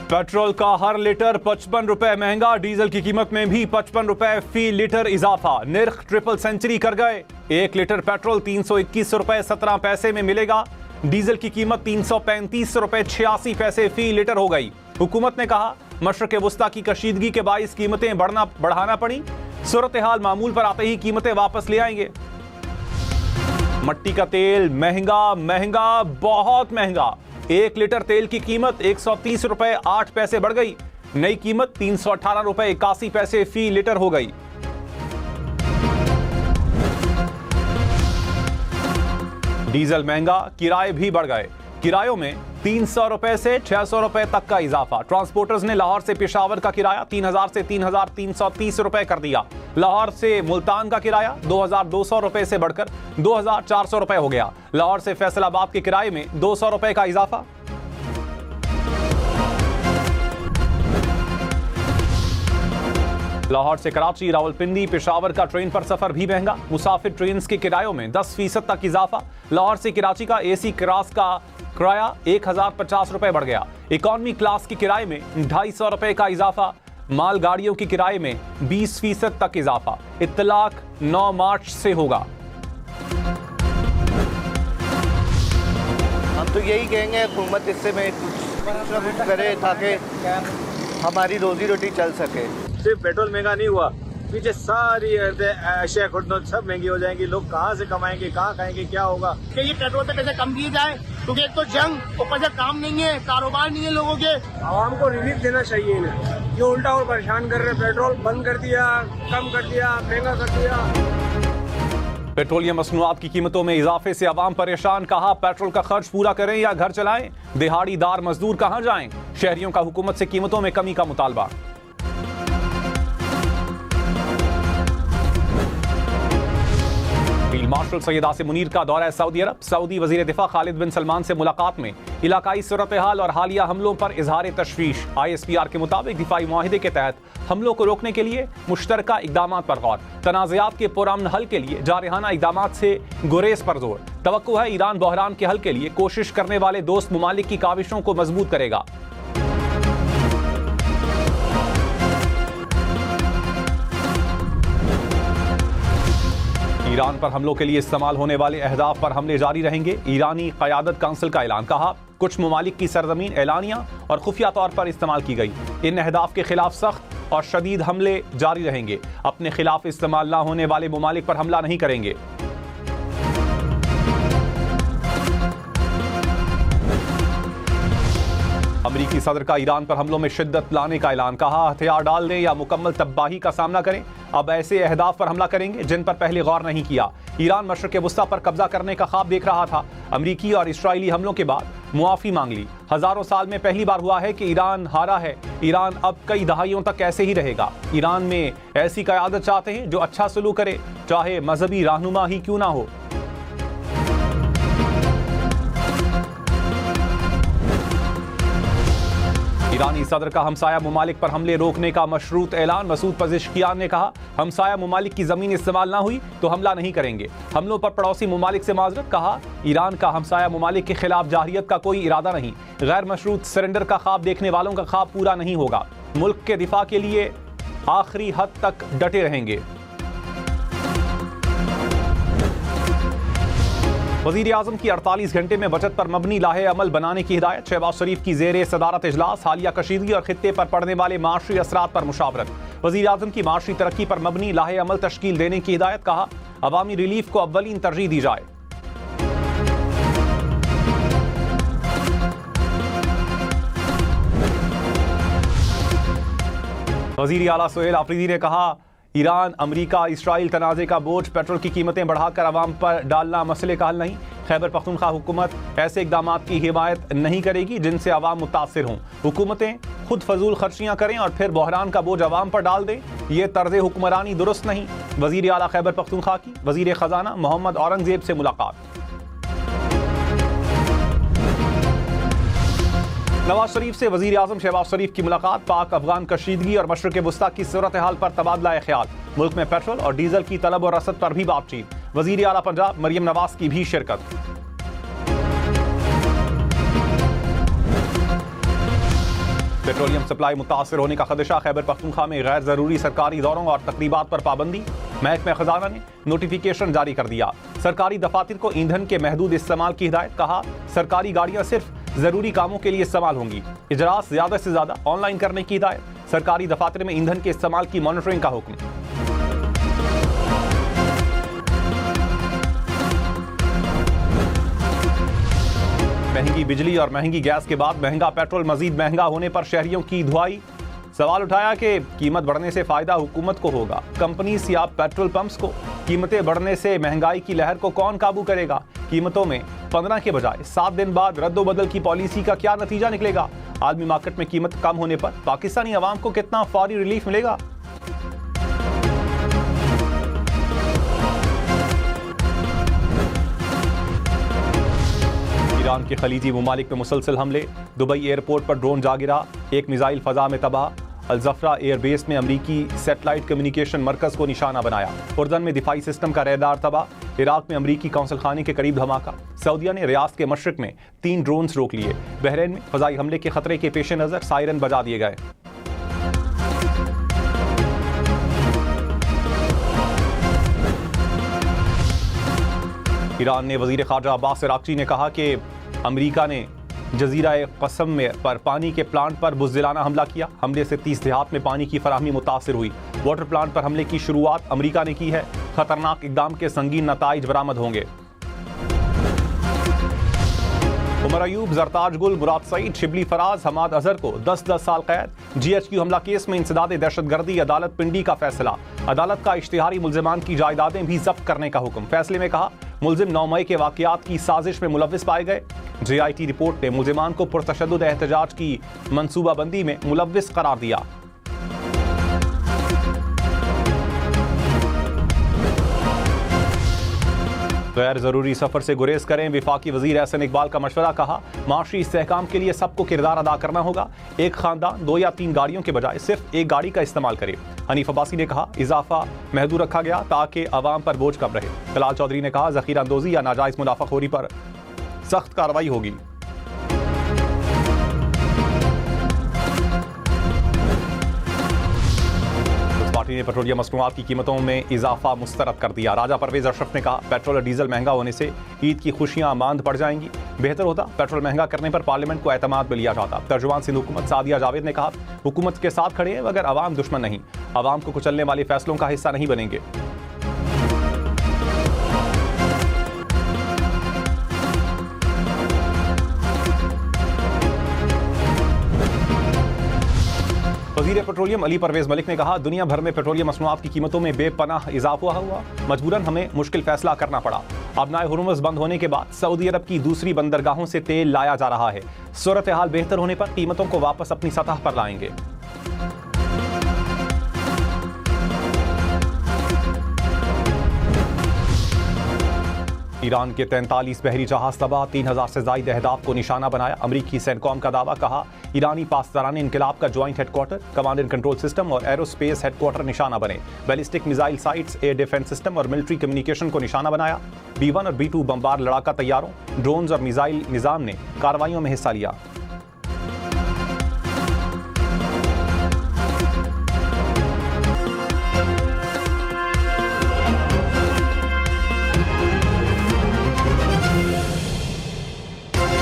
Petrol का हर litre 55 रुपए महंगा, डीजल की कीमत में भी 55 रुपए फी लीटर इजाफा, निर्ख ट्रिपल सेंचुरी कर गए। 1 लीटर पेट्रोल 321 रुपए 17 पैसे में मिलेगा, डीजल की कीमत 335 रुपए 86 पैसे फी लीटर हो गई। हुकूमत ने कहा मशरक़ वस्ता की कशीदगी के बाइस कीमतें बढ़ाना पड़ी, सूरत हाल मामूल पर आते ही कीमतें वापस ले आएंगे। मट्टी का तेल महंगा, बहुत महंगा। 1 लीटर तेल की कीमत 130 रुपए 8 पैसे बढ़ गई, नई कीमत 318 रुपए 81 पैसे फी लीटर हो गई। डीजल महंगा, किराए भी बढ़ गए, किरायों में 300 रुपए से 600 रुपए तक का इजाफा। ट्रांसपोर्टर्स ने लाहौर से पेशावर का किराया 3000 से 3330 रुपए कर दिया। लाहौर से मुल्तान का किराया 2200 रुपए से बढ़कर 2400 रुपए हो गया। लाहौर से फैसलाबाद के किराए में 200 रुपए का इजाफा। लाहौर से कराची, रावलपिंडी, पेशावर का ट्रेन पर सफर भी महंगा। मुसाफिर ट्रेन के किरायों में 10% तक इजाफा। लाहौर से कराची का एसी क्लास का किराया 1050 रुपए बढ़ गया। इकॉनमी क्लास के किराए में 250 रुपए का इजाफा। मालगाड़ियों के किराए में 20% तक इजाफा। इत्तलाक 9 मार्च से होगा। हम तो यही कहेंगे हुकूमत इससे में कुछ करे ताकि हमारी रोजी रोटी चल सके। सिर्फ पेट्रोल महंगा नहीं हुआ, पीछे सारी अशिया खुर्द सब महंगी हो जाएंगी। लोग कहाँ से कमाएंगे, कहाँ खाएंगे, क्या होगा? कि ये पेट्रोल पे पैसे कम दिए जाए, क्योंकि एक तो जंग, ऊपर से काम नहीं है, कारोबार नहीं है लोगों के। आवाम को रिलीफ देना चाहिए इन्हें। ये उल्टा और परेशान कर रहे हैं। पेट्रोल बंद कर दिया, कम कर दिया, महंगा कर दिया। पेट्रोलियम मसनूआत की कीमतों में इजाफे से अवाम परेशान। कहा पेट्रोल का खर्च पूरा करें या घर चलाएं। दिहाड़ीदार मजदूर कहां जाएं? शहरियों का हुकूमत से कीमतों में कमी का मुतालबा। फील्ड मार्शल सैयद आसिम मुनीर का दौरा सऊदी अरब। सऊदी वजीर दिफा खालिद बिन सलमान से मुलाकात में इलाकाई सूरत हाल और हालिया हमलों पर इजहार तशवीश। ISPR के मुताबिक दिफाई मुआहिदे के तहत हमलों को रोकने के लिए मुश्तरका इकदाम पर गौर। तनाज़ात के पुरअमन हल के लिए जारहाना इकदाम से गुरेज पर जोर। तवक्को है ईरान बहरान के हल के लिए कोशिश करने वाले दोस्त ममालिक की काविशों को मजबूत करेगा। ईरान पर हमलों के लिए इस्तेमाल होने वाले अहदाफ पर हमले जारी रहेंगे। ईरानी क़यादत काउंसिल का ऐलान। कहा कुछ ममालिक की सरजमीन एलानिया और खुफिया तौर पर इस्तेमाल की गई। इन अहदाफ के खिलाफ सख्त और शदीद हमले जारी रहेंगे। अपने खिलाफ इस्तेमाल न होने वाले ममालिक पर हमला नहीं करेंगे। अमरीकी सदर का ईरान पर हमलों में शिद्दत लाने का ऐलान। कहा हथियार डाल दें या मुकम्मल तबाही का सामना करें। अब ऐसे अहदाफ पर हमला करेंगे जिन पर पहले गौर नहीं किया। ईरान मशरक़ वस्ता पर कब्जा करने का ख्वाब देख रहा था। अमरीकी और इस्राइली हमलों के बाद मुआफ़ी मांग ली। हजारों साल में पहली बार हुआ है कि ईरान हारा है। ईरान अब कई दहाइयों तक ऐसे ही रहेगा। ईरान में ऐसी क़यादत चाहते हैं जो अच्छा सलूक करे, चाहे मजहबी रहनुमा ही क्यों ना हो। ईरानी सदर का हमसाया ममालिक पर हमले रोकने का मशरूत ऐलान। मसूद पज़ेश्कियान ने कहा हमसाया ममालिक की जमीन इस्तेमाल ना हुई तो हमला नहीं करेंगे। हमलों पर पड़ोसी ममालिक से माजरत। कहा ईरान का हमसाया ममालिक के खिलाफ जाहिरियत का कोई इरादा नहीं। गैर मशरूत सरेंडर का ख्वाब देखने वालों का ख्वाब पूरा नहीं होगा। मुल्क के दिफा के लिए आखिरी हद तक डटे रहेंगे। वज़ीर आज़म की 48 घंटे में बचत पर मबनी लाहे अमल बनाने की हिदायत। शहबाज शरीफ की ज़ेरे सदारत इजलास। हालिया कशीदगी और खित्ते पर पड़ने वाले माशी असरात पर मुशावरत। वज़ीर आज़म की माशी तरक्की पर मबनी लाहे अमल तश्कील देने की हिदायत। कहा अवामी रिलीफ को अव्वलीन तरजीह दी जाए। वज़ीर आला सोहेल आफरीदी ने कहा ईरान अमरीका इसराइल तनाज़े का बोझ पेट्रोल की कीमतें बढ़ाकर अवाम पर डालना मसले का हल नहीं। खैबर पख्तूनख्वा हुकूमत ऐसे इकदाम की हिमायत नहीं करेगी जिनसे अवाम मुतासिर हों। हुकूमतें खुद फजूल खर्चियाँ करें और फिर बहरान का बोझ अवाम पर डाल दें, ये तर्ज हुक्मरानी दुरुस्त नहीं। वज़ीर आला खैबर पख्तूनख्वा की वज़ीर ख़जाना मोहम्मद औरंगज़ेब से मुलाकात। नवाज शरीफ से वज़ीर आज़म शहबाज शरीफ की मुलाकात। पाक अफगान कशीदगी और मशरक़ वस्ता की सूरत हाल पर तबादला ख्याल। मुल्क में पेट्रोल और डीजल की तलब और रसद पर भी बातचीत। वज़ीर आला पंजाब मरियम नवाज की भी शिरकत। पेट्रोलियम सप्लाई मुतासर होने का खदशा, खैबर पख्तूनख्वा में गैर जरूरी सरकारी दौरों और तकरीबात पर पाबंदी। महकमा खजाना ने नोटिफिकेशन जारी कर दिया। सरकारी दफातर को ईंधन के महदूद इस्तेमाल की हिदायत। कहा सरकारी गाड़ियां सिर्फ जरूरी कामों के लिए इस्तेमाल होंगी। इजलास ज्यादा से ज्यादा ऑनलाइन करने की हिदायत। सरकारी दफातर में ईंधन के इस्तेमाल की मॉनिटरिंग का हुक्म। महंगी बिजली और महंगी गैस के बाद महंगा पेट्रोल, मजीद महंगा होने पर शहरियों की धुआई। सवाल उठाया कि कीमत बढ़ने से फायदा हुकूमत को होगा, कंपनीज या पेट्रोल पंप्स को। कीमतें बढ़ने से महंगाई की लहर को कौन काबू करेगा? कीमतों में 15 के बजाय 7 दिन बाद रद्दोबदल की पॉलिसी का क्या नतीजा निकलेगा? आलमी मार्केट में कीमत कम होने पर पाकिस्तानी अवाम को कितना फौरी रिलीफ मिलेगा? ईरान के खलीजी मुमालिक में मुसलसल हमले। दुबई एयरपोर्ट पर ड्रोन जा गिरा, एक मिसाइल फजा में तबाह। अल-जफरा एयरबेस में अमरीकी सैटेलाइट कम्युनिकेशन मरकज को निशाना बनाया। उर्दन में दिफाई सिस्टम का रेडार तबाह। इराक में अमरीकी कौंसल खाने के करीब धमाका। सऊदीया ने रियासत के मशरिक में 3 ड्रोन्स रोक लिए। बहरीन में फजाई हमले के खतरे के पेश नजर सायरन बजा दिए गए। ईरान ने वजीर खारजा अब्बास अराक्ची ने कहा कि अमरीका ने जजीरा कसम में पर पानी के प्लांट पर बुज़दिलाना हमला किया। हमले से 30 देहात में पानी की फराहमी मुतासिर हुई। वाटर प्लांट पर हमले की शुरुआत अमरीका ने की है। खतरनाक इकदाम के संगीन नताइज बरामद होंगे। उमर अयूब, जरताज गुल, मुराद सईद, शिबली फराज, हमाद अजहर को 10-10 साल कैद। GHQ हमला केस में इंसदाद दहशतगर्दी, अदालत पिंडी का फैसला। अदालत का इश्तिहारी मुल्जिमान की जायदादें भी जब्त करने का हुक्म। फैसले में कहा मुल्जिम 9 मई के वाकयात की साजिश में मुलव्विस पाए गए। JIT रिपोर्ट ने मुल्जिमान को पुरतशद्दुद एहतजाज की मनसूबाबंदी में मुलव्विस करार दिया। गैर जरूरी सफर से गुरेज करें, विफाकी वजीर एहसन इकबाल का मशवरा। कहा माशी इस्तेहकाम के लिए सबको किरदार अदा करना होगा। एक खानदान 2 या 3 गाड़ियों के बजाय सिर्फ एक गाड़ी का इस्तेमाल करे। हनीफ अब्बासी ने कहा इजाफा महदूद रखा गया ताकि अवाम पर बोझ कम रहे। तलाल चौधरी ने कहा जखीरा अंदोजी या नाजायज मुनाफाखोरी पर सख्त कार्रवाई होगी। पार्टी ने पेट्रोलियम मसनूआत की कीमतों में इजाफा मुस्तरद कर दिया। राजा परवेज अशरफ ने कहा पेट्रोल और डीजल महंगा होने से ईद की खुशियां मांद पड़ जाएंगी। बेहतर होता पेट्रोल महंगा करने पर पार्लियामेंट को एतमाद में लिया जाता। तर्जुमान सिंध हुकूमत सादिया जावेद ने कहा हुकूमत के साथ खड़े हैं मगर अवाम दुश्मन नहीं। अवाम को कुचलने वाले फैसलों का हिस्सा नहीं बनेंगे। वजीर पेट्रोलियम अली परवेज मलिक ने कहा दुनिया भर में पेट्रोलियम मसनूआत की कीमतों में बेपनाह इजाफा हुआ। मजबूरन हमें मुश्किल फैसला करना पड़ा। अबनाए हुर्मुज़ बंद होने के बाद सऊदी अरब की दूसरी बंदरगाहों से तेल लाया जा रहा है। सूरत हाल बेहतर होने पर कीमतों को वापस अपनी सतह पर लाएंगे। ईरान के 43 बहरी जहाज तबाह, 3000 से ज्यादा अहदाफ को निशाना बनाया। अमरीकी सेंटकॉम का दावा। कहा ईरानी पासदारान इनकलाब का joint headquarter, command and control system और एरोस्पेस हेडक्वार्टर निशाना बने। Ballistic missile sites, air defence system और मिलिट्री कम्युनिकेशन को निशाना बनाया। B1 और B2 बमबार लड़ाका तैयारों, ड्रोन्स और मिसाइल निजाम ने कार्रवाइयों में हिस्सा लिया।